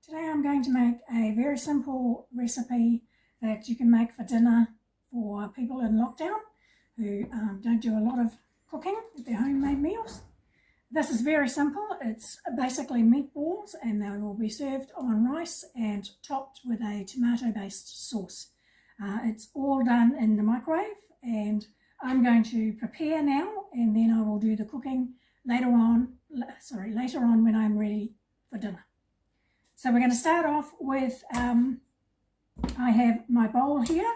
Today I'm going to make a very simple recipe that you can make for dinner for people in lockdown who don't do a lot of cooking at their homemade meals. This is very simple. It's basically meatballs and they will be served on rice and topped with a tomato-based sauce. It's all done in the microwave and I'm going to prepare now and then I will do the cooking later on when I'm ready for dinner. So we're going to start off with, I have my bowl here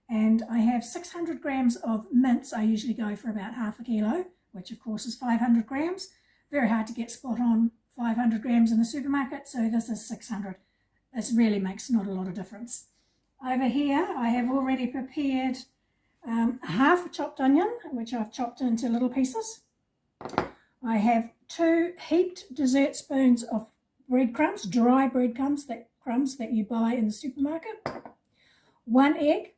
and I have 600 grams of mince. I usually go for about half a kilo, which of course is 500 grams. Very hard to get spot on 500 grams in the supermarket, so this is 600. This really makes not a lot of difference. Over here I have already prepared half a chopped onion, which I've chopped into little pieces. I have 2 heaped dessert spoons of breadcrumbs, dry breadcrumbs that you buy in the supermarket, 1 egg,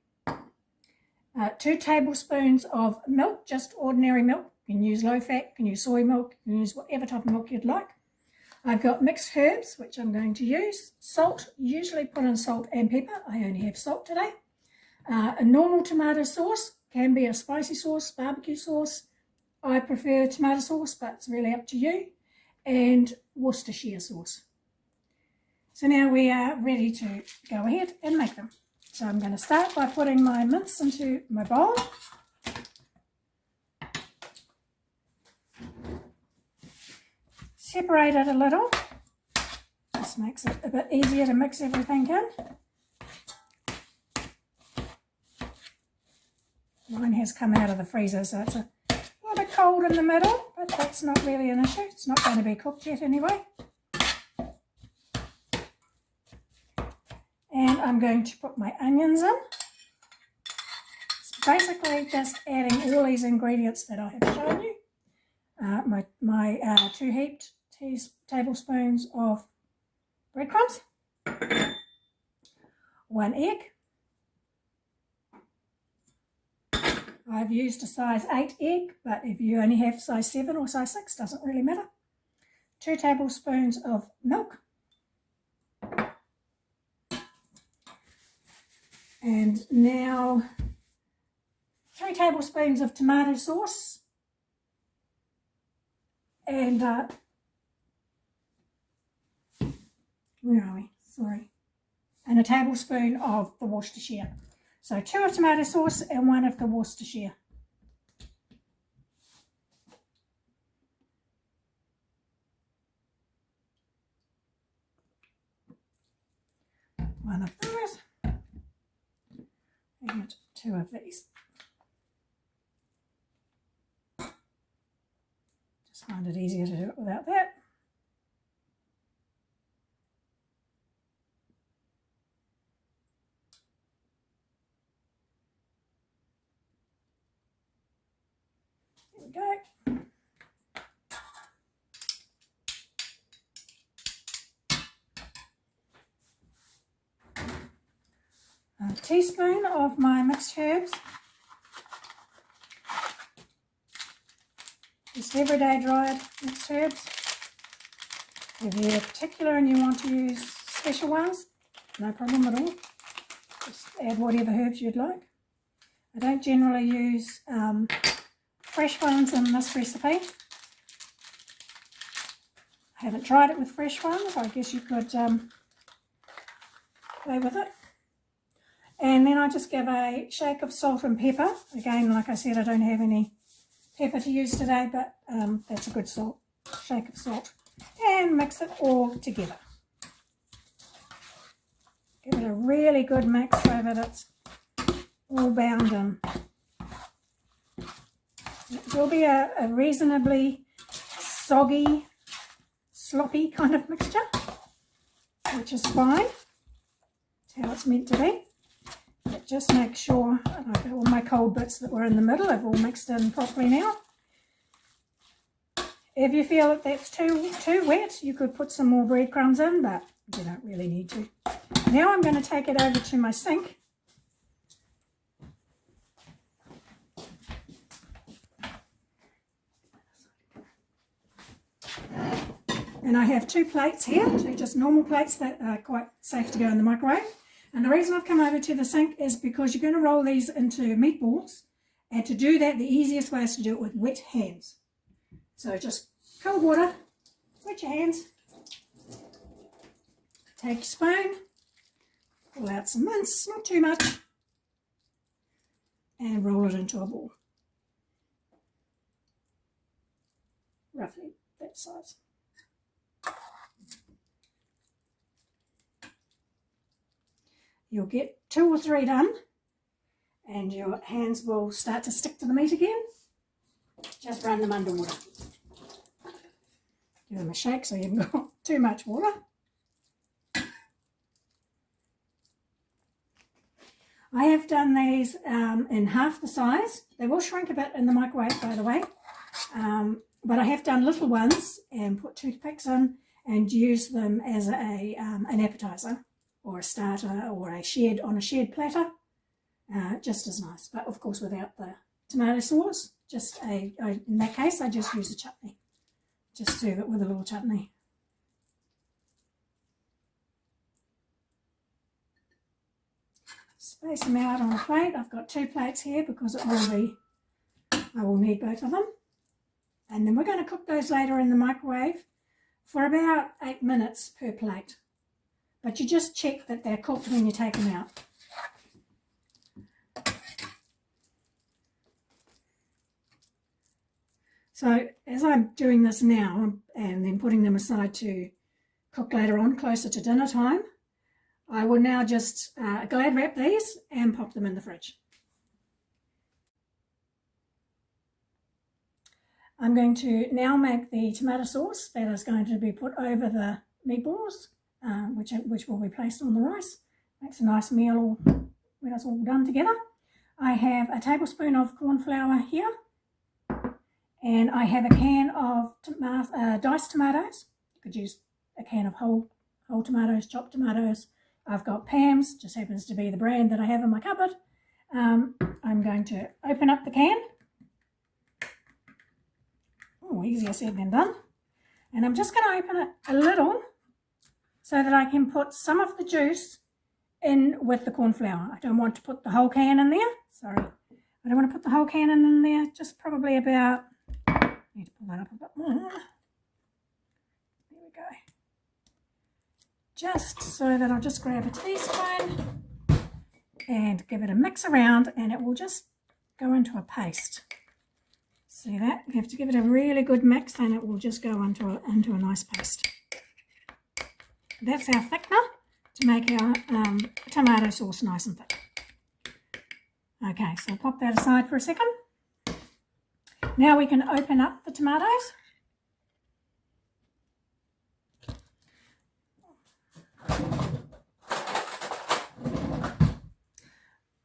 2 tablespoons of milk, just ordinary milk. You can use low fat, you can use soy milk, you can use whatever type of milk you'd like. I've got mixed herbs, which I'm going to use, salt, usually put in salt and pepper. I only have salt today. A normal tomato sauce, can be a spicy sauce, barbecue sauce. I prefer tomato sauce, but it's really up to you. And Worcestershire sauce. So now we are ready to go ahead and make them. So I'm going to start by putting my mince into my bowl. Separate it a little. This makes it a bit easier to mix everything in. Mine has come out of the freezer, so it's a little bit cold in the middle, but that's not really an issue. It's not going to be cooked yet anyway. And I'm going to put my onions in. It's basically just adding all these ingredients that I have shown you. My 2 heaped tablespoons of breadcrumbs, 1 egg. I've used a size 8 egg, but if you only have size 7 or size 6, doesn't really matter. 2 tablespoons of milk. And now 3 tablespoons of tomato sauce. And, where are we? Sorry. And a tablespoon of the Worcestershire. So 2 of tomato sauce and 1 of the Worcestershire. One of those. And 2 of these. Just find it easier to do it without that. There we go. A teaspoon of my mixed herbs. Just everyday dried mixed herbs. If you're particular and you want to use special ones, no problem at all. Just add whatever herbs you'd like. I don't generally use fresh ones in this recipe. I haven't tried it with fresh ones. I guess you could play with it. And then I just give a shake of salt and pepper. Again, like I said, I don't have any pepper to use today, but that's a good shake of salt. And mix it all together. Give it a really good mix so that it's all bound in. It will be a reasonably soggy, sloppy kind of mixture, which is fine. That's how it's meant to be. But just make sure all my cold bits that were in the middle have all mixed in properly now. If you feel that that's too wet, you could put some more breadcrumbs in, but you don't really need to. Now I'm going to take it over to my sink. And I have 2 plates here, 2 just normal plates that are quite safe to go in the microwave. And the reason I've come over to the sink is because you're going to roll these into meatballs. And to do that, the easiest way is to do it with wet hands. So just cold water, wet your hands, take your spoon, pull out some mince, not too much, and roll it into a ball. Roughly that size. You'll get 2 or 3 done and your hands will start to stick to the meat again. Just run them under water. Give them a shake so you haven't got too much water. I have done these in half the size. They will shrink a bit in the microwave, by the way. But I have done little ones and put toothpicks in and use them as an appetizer or a starter or a shared platter. Just as nice, but of course without the tomato sauce. Just in that case, I just use a chutney. Just serve it with a little chutney. Space them out on a plate. I've got 2 plates here because I will need both of them. And then we're going to cook those later in the microwave for about 8 minutes per plate. But you just check that they're cooked when you take them out. So as I'm doing this now and then putting them aside to cook later on closer to dinner time, I will now just glad wrap these and pop them in the fridge. I'm going to now make the tomato sauce that is going to be put over the meatballs, which will be placed on the rice. Makes a nice meal when it's all done together. I have a tablespoon of corn flour here. And I have a can of diced tomatoes. You could use a can of whole tomatoes, chopped tomatoes. I've got Pam's, just happens to be the brand that I have in my cupboard. I'm going to open up the can. Oh, easier said than done. And I'm just going to open it a little so that I can put some of the juice in with the corn flour. I don't want to put the whole can in there. Sorry. I don't want to put the whole can in there. Just probably about... Need to pull that up a bit more. There we go. Just so that I'll just grab a teaspoon and give it a mix around and it will just go into a paste. See that? You have to give it a really good mix and it will just go into a nice paste. That's our thickener to make our tomato sauce nice and thick. Okay, so I'll pop that aside for a second. Now we can open up the tomatoes.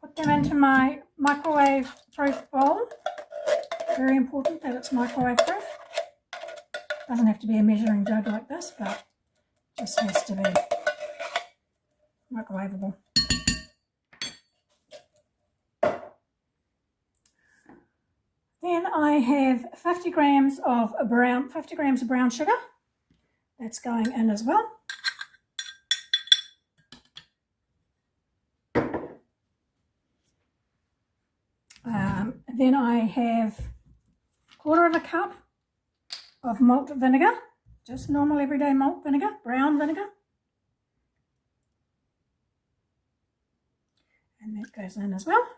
Put them into my microwave-proof bowl. Very important that it's microwave-proof. Doesn't have to be a measuring jug like this, but just has to be microwavable. Then I have 50 grams of brown sugar. That's going in as well. Then I have 1/4 cup of malt vinegar, just normal everyday malt vinegar, brown vinegar. And that goes in as well.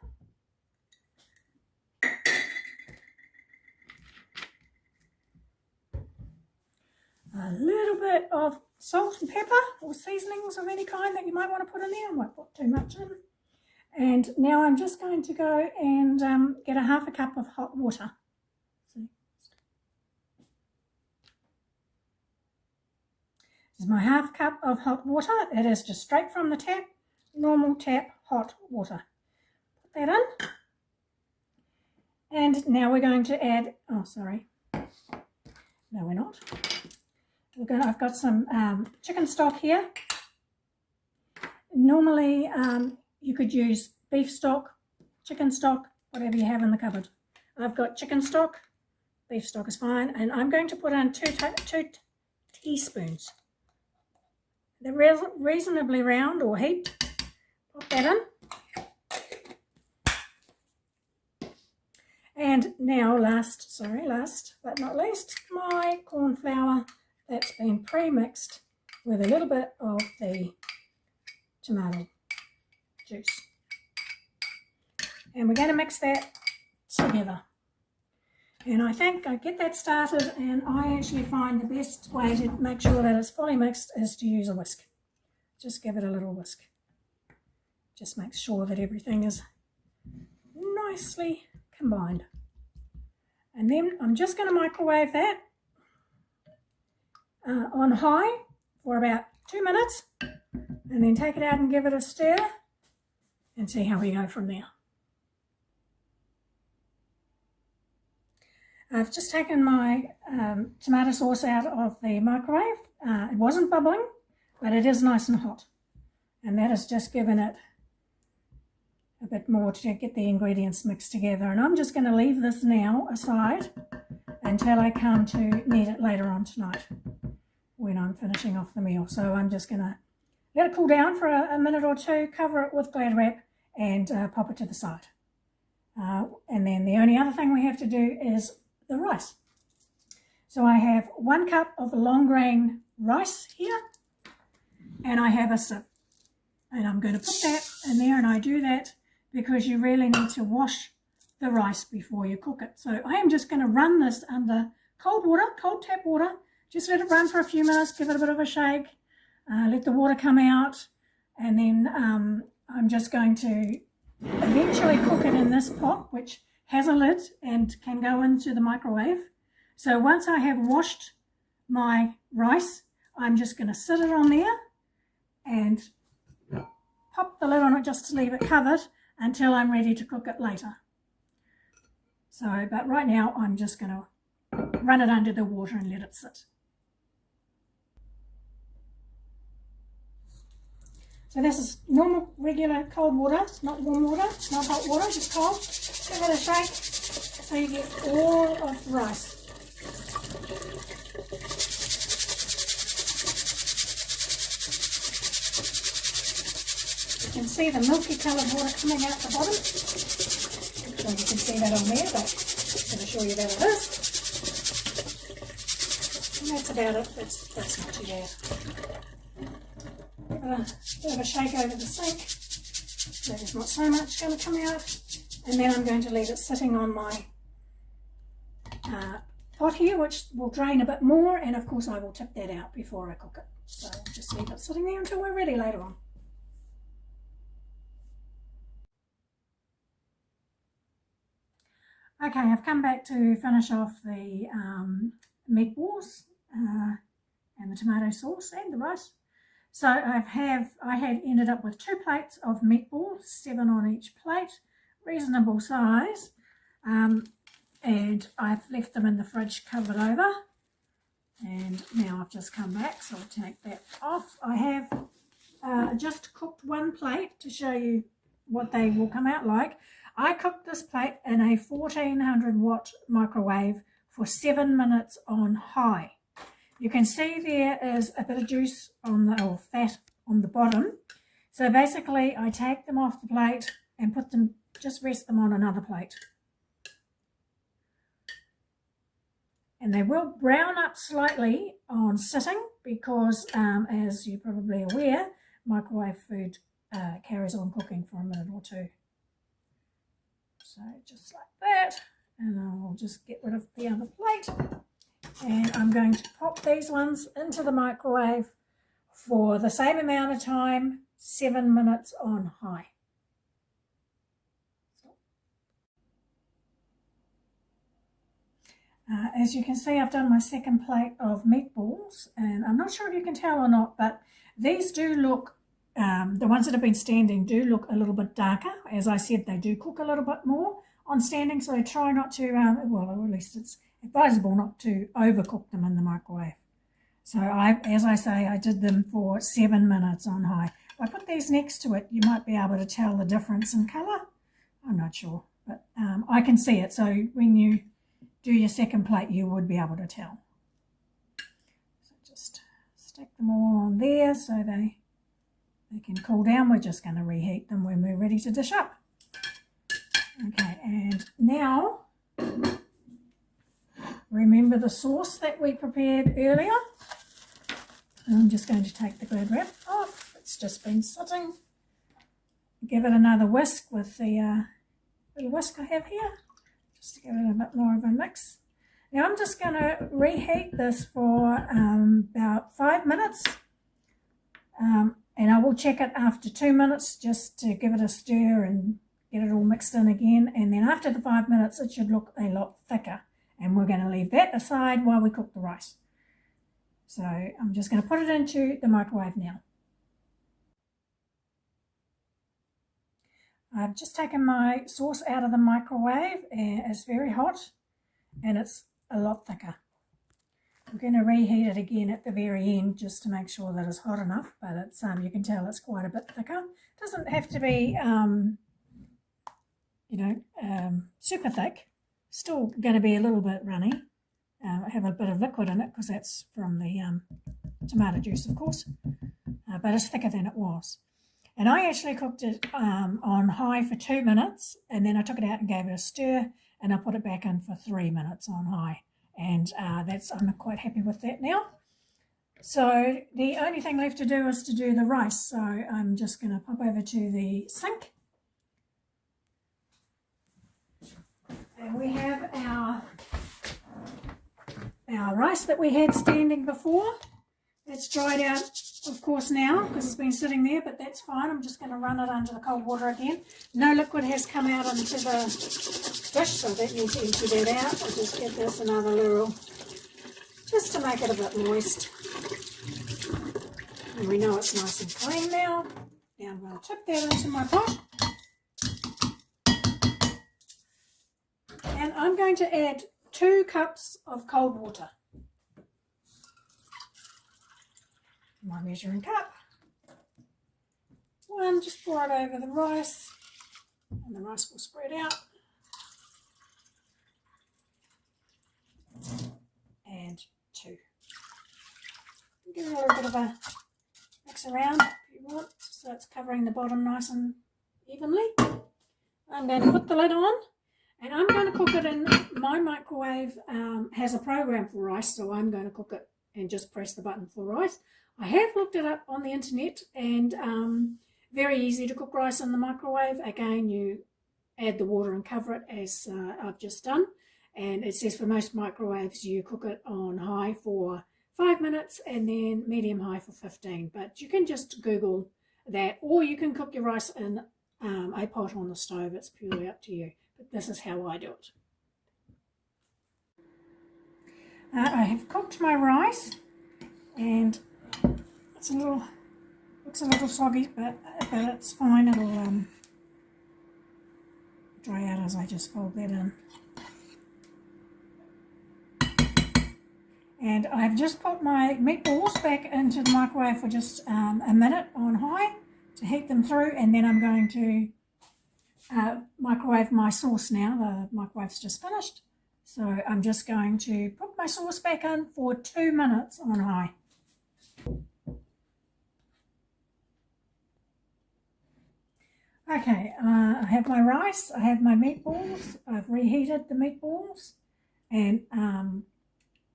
A little bit of salt and pepper or seasonings of any kind that you might want to put in there. I won't put too much in. And now I'm just going to go and get a 1/2 cup of hot water. This is my 1/2 cup of hot water. It is just straight from the tap, normal tap hot water. Put that in. And now we're going to add, oh sorry, no we're not. I've got some chicken stock here. Normally you could use beef stock, chicken stock, whatever you have in the cupboard. I've got chicken stock, beef stock is fine, and I'm going to put in two teaspoons. They're reasonably round or heaped. Pop that in. And now last but not least, my corn flour that's been pre-mixed with a little bit of the tomato juice. And we're going to mix that together. And I think I get that started, and I actually find the best way to make sure that it's fully mixed is to use a whisk. Just give it a little whisk. Just make sure that everything is nicely combined. And then I'm just going to microwave that on high for about 2 minutes, and then take it out and give it a stir and see how we go from there. I've just taken my tomato sauce out of the microwave. It wasn't bubbling, but it is nice and hot. And that has just given it a bit more to get the ingredients mixed together. And I'm just going to leave this now aside until I come to need it later on tonight when I'm finishing off the meal. So I'm just going to let it cool down for a minute or two, cover it with Glad wrap, and pop it to the side. And then the only other thing we have to do is the rice. So I have 1 cup of long grain rice here, and I have a sieve, and I'm going to put that in there. And I do that because you really need to wash the rice before you cook it. So I am just going to run this under cold water, cold tap water. Just let it run for a few minutes, give it a bit of a shake, let the water come out, and then I'm just going to eventually cook it in this pot, which has a lid and can go into the microwave. So once I have washed my rice, I'm just going to sit it on there and pop the lid on it just to leave it covered until I'm ready to cook it later. So, but right now I'm just going to run it under the water and let it sit. So this is normal, regular cold water. It's not warm water, it's not hot water, just cold. Give it a shake so you get all of the rice. You can see the milky coloured water coming out the bottom. I'm sure you can see that on there, but I'm going to show you that it is. And that's about it. That's not too bad. Bit of a shake over the sink so there's not so much going to come out, and then I'm going to leave it sitting on my pot here, which will drain a bit more, and of course I will tip that out before I cook it. So I'll just leave it sitting there until we're ready later on. Okay, I've come back to finish off the meatballs and the tomato sauce and the rice. So I had ended up with 2 plates of meatballs, 7 on each plate, reasonable size, and I've left them in the fridge covered over, and now I've just come back, so I'll take that off. I have just cooked 1 plate to show you what they will come out like. I cooked this plate in a 1400 watt microwave for 7 minutes on high. You can see there is a bit of juice on the, or fat on the bottom. So basically I take them off the plate and put them, just rest them on another plate. And they will brown up slightly on sitting because as you're probably aware, microwave food carries on cooking for a minute or 2. So just like that, and I'll just get rid of the other plate. And I'm going to pop these ones into the microwave for the same amount of time, 7 minutes on high. As you can see, I've done my second plate of meatballs, and I'm not sure if you can tell or not, but these do look, the ones that have been standing do look a little bit darker. As I said, they do cook a little bit more on standing, so try not to, well, at least it's advisable not to overcook them in the microwave. So as I say, I did them for 7 minutes on high. If I put these next to it, you might be able to tell the difference in colour. I'm not sure, but I can see it. So when you do your second plate, you would be able to tell. So Just stick them all on there so they can cool down. We're just going to reheat them when we're ready to dish up. Okay, and now remember the sauce that we prepared earlier. I'm just going to take the lid wrap off. It's just been sitting. Give it another whisk with the little whisk I have here, just to give it a bit more of a mix. Now I'm just going to reheat this for about 5 minutes, and I will check it after 2 minutes just to give it a stir and get it all mixed in again. And then after the 5 minutes it should look a lot thicker, and we're going to leave that aside while we cook the rice. So I'm just going to put it into the microwave now. I've just taken my sauce out of the microwave, and it's very hot and it's a lot thicker. I'm going to reheat it again at the very end just to make sure that it's hot enough, but it's you can tell it's quite a bit thicker. It doesn't have to be super thick. Still going to be a little bit runny. Have a bit of liquid in it because that's from the tomato juice, of course, but it's thicker than it was. And I actually cooked it on high for 2 minutes, and then I took it out and gave it a stir, and I put it back in for 3 minutes on high, and I'm quite happy with that now. So the only thing left to do is to do the rice. So I'm just going to pop over to the sink, and we have our rice that we had standing before. It's dried out, of course, now because it's been sitting there, but that's fine. I'm just going to run it under the cold water again. No liquid has come out into the dish, so that needs to empty that out. I'll just give this another little, just to make it a bit moist. And we know it's nice and clean now. Now I'm going to tip that into my pot. And I'm going to add 2 cups of cold water. My measuring cup. 1, just pour it over the rice, and the rice will spread out. And 2. Give it a little bit of a mix around if you want, so it's covering the bottom nice and evenly. I'm going to put the lid on, and I'm going to cook it in my microwave. Has a program for rice, so I'm going to cook it and just press the button for rice. I have looked it up on the internet, and very easy to cook rice in the microwave. Again, you add the water and cover it as I've just done, and it says for most microwaves you cook it on high for 5 minutes and then medium high for 15, but you can just Google that, or you can cook your rice in a pot on the stove. It's purely up to you, but this is how I do it. I have cooked my rice, and it's looks a little soggy, but it's fine. It'll dry out as I just fold that in. And I've just put my meatballs back into the microwave for just a minute on high to heat them through, and then I'm going to microwave my sauce now. The microwave's just finished, so I'm just going to put my sauce back in for 2 minutes on high. Okay, I have my rice, I have my meatballs. I've reheated the meatballs, and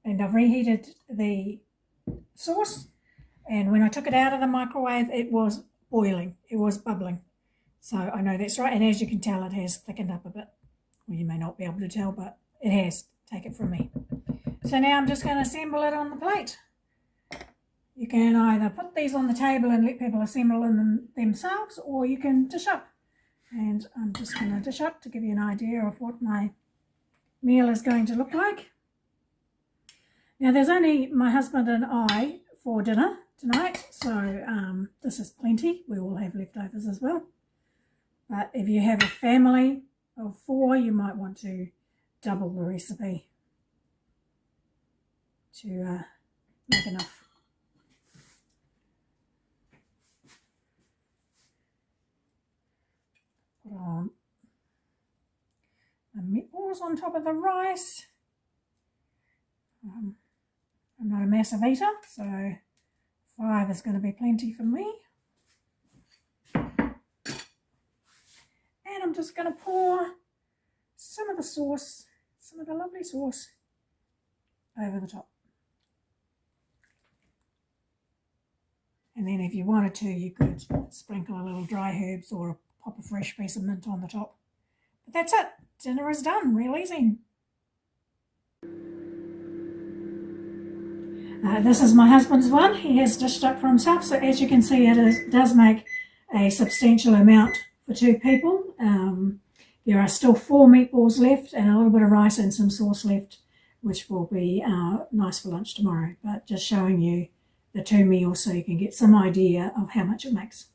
I've reheated the sauce. And when I took it out of the microwave, it was boiling, it was bubbling. So I know that's right, and as you can tell, it has thickened up a bit. Well, you may not be able to tell, but it has. Take it from me. So now I'm just going to assemble it on the plate. You can either put these on the table and let people assemble them themselves, or you can dish up. And I'm just going to dish up to give you an idea of what my meal is going to look like. Now there's only my husband and I for dinner tonight, so this is plenty. We will have leftovers as well. But if you have a family of 4, you might want to double the recipe to make enough. Put on the meatballs on top of the rice. I'm not a massive eater, so 5 is going to be plenty for me. And I'm just going to pour some of the sauce, some of the lovely sauce, over the top. And then if you wanted to, you could sprinkle a little dry herbs or pop a fresh piece of mint on the top. But that's it. Dinner is done. Real easy. This is my husband's one. He has dished up for himself. So as you can see, it does make a substantial amount for 2 people. There are still 4 meatballs left and a little bit of rice and some sauce left, which will be nice for lunch tomorrow. But just showing you the 2 meals so you can get some idea of how much it makes.